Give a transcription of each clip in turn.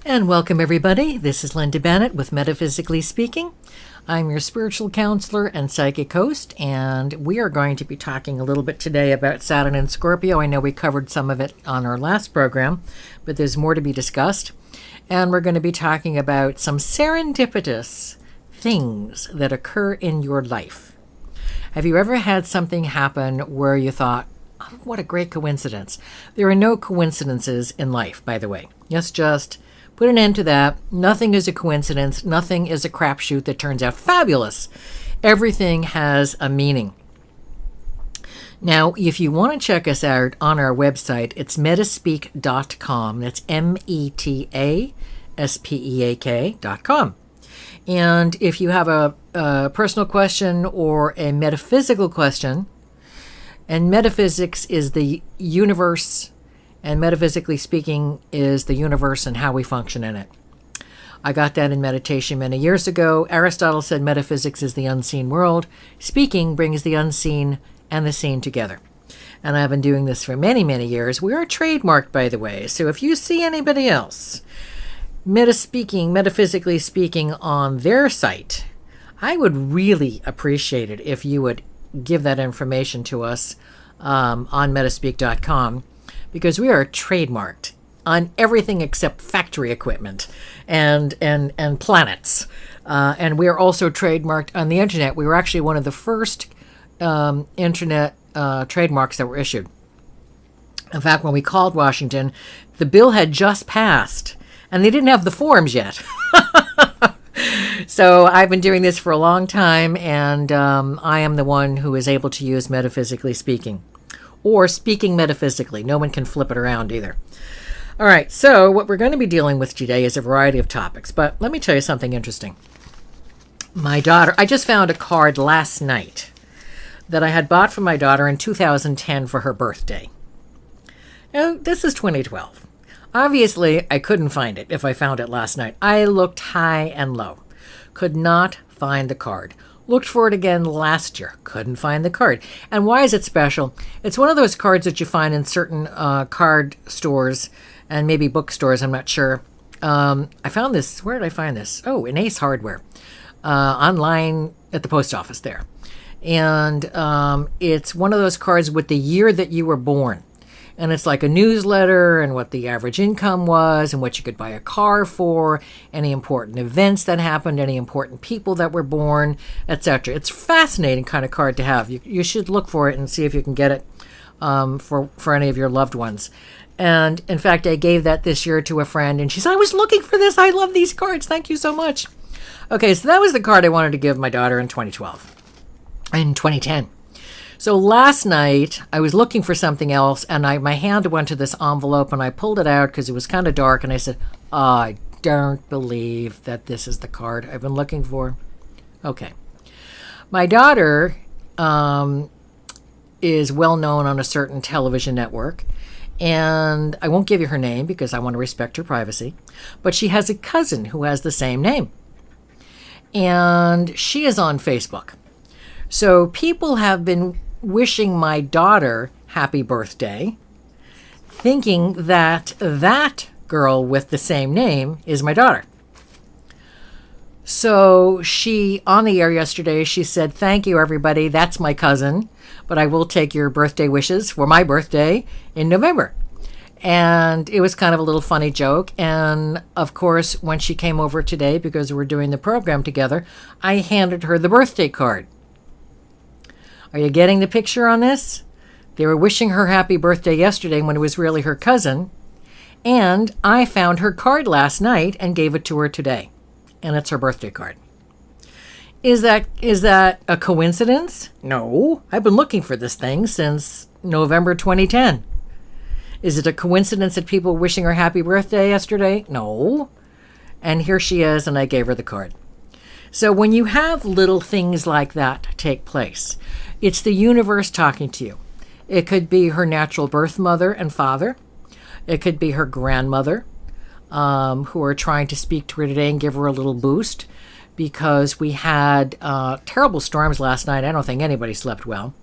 And welcome, everybody. This is Linda Bennett with Metaphysically Speaking. I'm your spiritual counselor and psychic host, and we are going to be talking a little bit today about Saturn and Scorpio. I know we covered some of it on our last program, but there's more to be discussed. And we're going to be talking about some serendipitous things that occur in your life. Have you ever had something happen where you thought, oh, what a great coincidence? There are no coincidences in life, by the way. Let's just put an end to that. Nothing is a coincidence. Nothing is a crapshoot that turns out fabulous. Everything has a meaning. Now, if you want to check us out on our website, it's metaspeak.com. That's metaspeak.com. And if you have a personal question or a metaphysical question, and metaphysics is the universe, and metaphysically speaking is the universe and how we function in it. I got that in meditation many years ago. Aristotle said metaphysics is the unseen world. Speaking brings the unseen and the seen together. And I've been doing this for many, many years. We are trademarked, by the way. So if you see anybody else metaphysically speaking on their site, I would really appreciate it if you would give that information to us on metaspeak.com. Because we are trademarked on everything except factory equipment and planets. And we are also trademarked on the internet. We were actually one of the first internet trademarks that were issued. In fact, when we called Washington, the bill had just passed, and they didn't have the forms yet. So I've been doing this for a long time, and I am the one who is able to use metaphysically speaking. Or speaking metaphysically. No one can flip it around either. All right, so what we're going to be dealing with today is a variety of topics, but let me tell you something interesting. My daughter, I just found a card last night that I had bought for my daughter in 2010 for her birthday. Now, this is 2012. Obviously, I couldn't find it if I found it last night. I looked high and low. Could not find the card. Looked for it again last year. Couldn't find the card. And why is it special? It's one of those cards that you find in certain card stores and maybe bookstores. I'm not sure. I found this. Where did I find this? Oh, in Ace Hardware. Online at the post office there. And it's one of those cards with the year that you were born. And it's like a newsletter and what the average income was and what you could buy a car for, any important events that happened, any important people that were born, etc. It's a fascinating kind of card to have. You should look for it and see if you can get it for any of your loved ones. And in fact, I gave that this year to a friend, and she said, I was looking for this. I love these cards. Thank you so much. Okay, so that was the card I wanted to give my daughter in 2010. So last night, I was looking for something else, and my hand went to this envelope, and I pulled it out because it was kind of dark, and I said, I don't believe that this is the card I've been looking for. Okay. My daughter is well known on a certain television network, and I won't give you her name because I want to respect her privacy, but she has a cousin who has the same name, and she is on Facebook. So people have been wishing my daughter happy birthday, thinking that that girl with the same name is my daughter. So she, on the air yesterday, she said, thank you, everybody. That's my cousin, but I will take your birthday wishes for my birthday in November. And it was kind of a little funny joke. And of course, when she came over today, because we're doing the program together, I handed her the birthday card. Are you getting the picture on this? They were wishing her happy birthday yesterday when it was really her cousin. And I found her card last night and gave it to her today. And it's her birthday card. Is that a coincidence? No. I've been looking for this thing since November 2010. Is it a coincidence that people were wishing her happy birthday yesterday? No. And here she is, and I gave her the card. So when you have little things like that take place, it's the universe talking to you. It could be her natural birth mother and father. It could be her grandmother, who are trying to speak to her today and give her a little boost, because we had terrible storms last night. I don't think anybody slept well.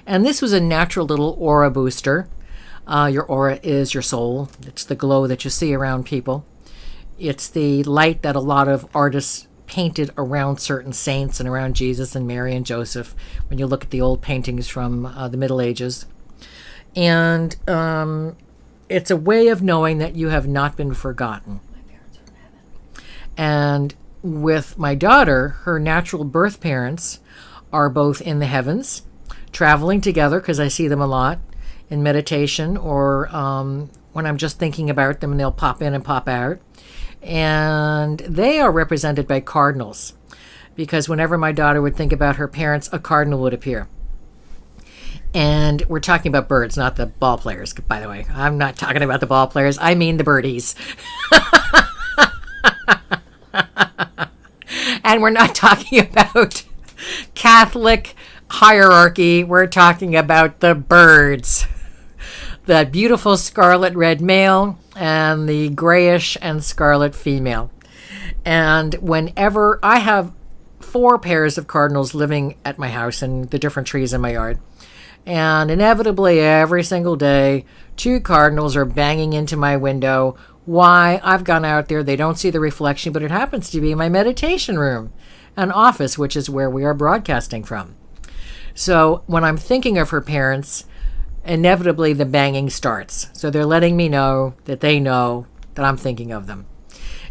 And this was a natural little aura booster. Your aura is your soul. It's the glow that you see around people. It's the light that a lot of artists painted around certain saints and around Jesus and Mary and Joseph when you look at the old paintings from the Middle Ages. And it's a way of knowing that you have not been forgotten. My parents are in heaven. And with my daughter, her natural birth parents are both in the heavens, traveling together, because I see them a lot in meditation or when I'm just thinking about them, and they'll pop in and pop out. And they are represented by cardinals, because whenever my daughter would think about her parents, a cardinal would appear. And we're talking about birds, not the ball players, by the way. I'm not talking about the ball players. I mean the birdies. And we're not talking about Catholic hierarchy. We're talking about the birds. The beautiful scarlet red male and the grayish and scarlet female. And whenever I have 4 pairs of cardinals living at my house and the different trees in my yard, and inevitably every single day 2 cardinals are banging into my window. Why? I've gone out there, they don't see the reflection, but it happens to be my meditation room and office, which is where we are broadcasting from. So when I'm thinking of her parents, inevitably the banging starts. So they're letting me know that they know that I'm thinking of them.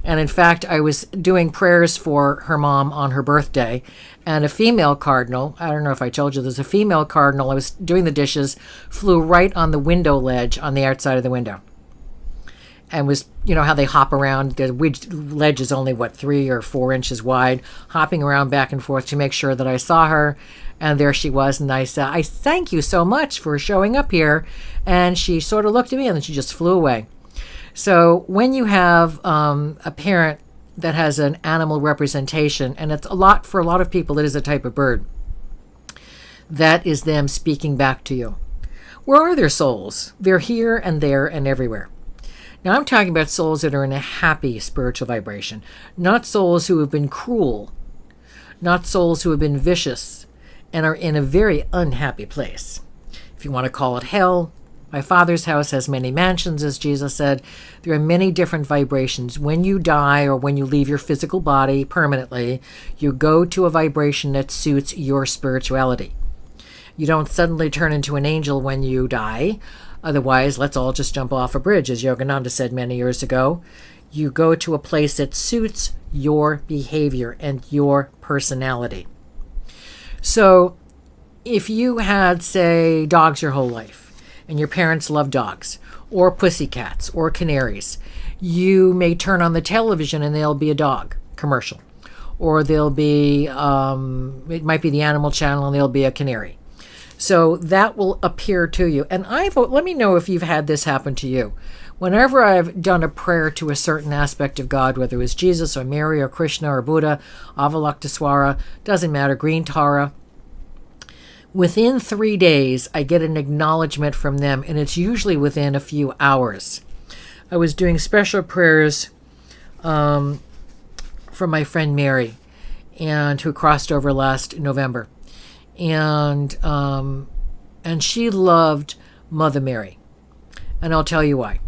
And in fact, I was doing prayers for her mom on her birthday, and a female cardinal, I don't know if I told you, there's a female cardinal, I was doing the dishes, flew right on the window ledge on the outside of the window. And was, you know how they hop around, the ledge is only, 3 or 4 inches wide, hopping around back and forth to make sure that I saw her. And there she was, and I said, I thank you so much for showing up here. And she sort of looked at me, and then she just flew away. So when you have a parent that has an animal representation, and it's for a lot of people, it is a type of bird, that is them speaking back to you. Where are their souls? They're here and there and everywhere. Now I'm talking about souls that are in a happy spiritual vibration, not souls who have been cruel, not souls who have been vicious, and are in a very unhappy place. If you want to call it hell, my Father's house has many mansions, as Jesus said. There are many different vibrations. When you die or when you leave your physical body permanently, you go to a vibration that suits your spirituality. You don't suddenly turn into an angel when you die. Otherwise, let's all just jump off a bridge, as Yogananda said many years ago. You go to a place that suits your behavior and your personality. So if you had, say, dogs your whole life, and your parents loved dogs, or pussycats, or canaries, you may turn on the television and there'll be a dog commercial. Or there'll be, it might be the Animal Channel, and there'll be a canary. So that will appear to you. And let me know if you've had this happen to you. Whenever I've done a prayer to a certain aspect of God, whether it was Jesus or Mary or Krishna or Buddha, Avalokitesvara, doesn't matter, Green Tara, within 3 days, I get an acknowledgement from them, and it's usually within a few hours. I was doing special prayers for my friend Mary, and who crossed over last November. And she loved Mother Mary. And I'll tell you why.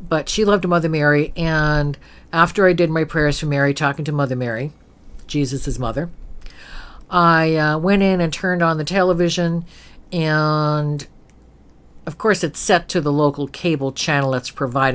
But she loved Mother Mary, and after I did my prayers for Mary, talking to Mother Mary, Jesus' mother, I went in and turned on the television, and of course it's set to the local cable channel that's provided